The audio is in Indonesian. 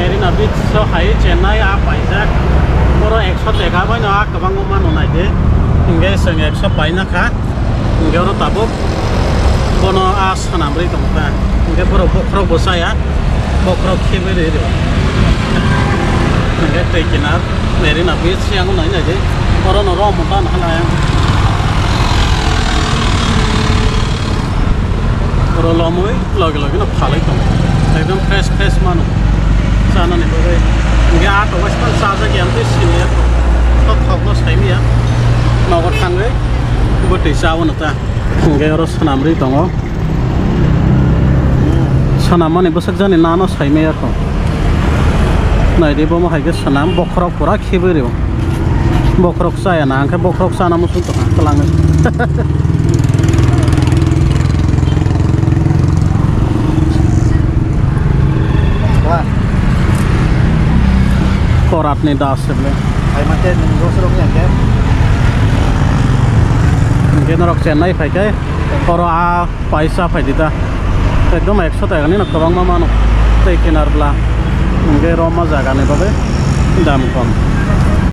Marina Beach so hai Chennai a paijak poro 100 taka bai no a kabang mano naide inge seng 100 paina kha inge ro tabuk bono a sanamri tongta inge poro bokrok bosaya bokrok khebere re inge tekinar Marina Beach yang nai naide poro no ro montan halaya poro lomoi lage lage no phalai tong ekdom fresh mano sana nih bagai nggak ada western saja yang di sini ya top no semi ya mau tangga buat desa wana ta nggak harus sanamri tongo sanaman ibu sakjani nano semi ya kok nah di bawah harga sanam bokrok pura kibir bokrok saya nah angka bokrok sana musuh tuh kelangin korat nih dasar le. Ay macam ni gosrongnya kan? Mungkin orang Chennai pakai, kalau a paisa pakai kita, ekdom 100 taka nih nak kabang mama no, tekinar belah, mungkin Roma jaga nih babe, dam kom.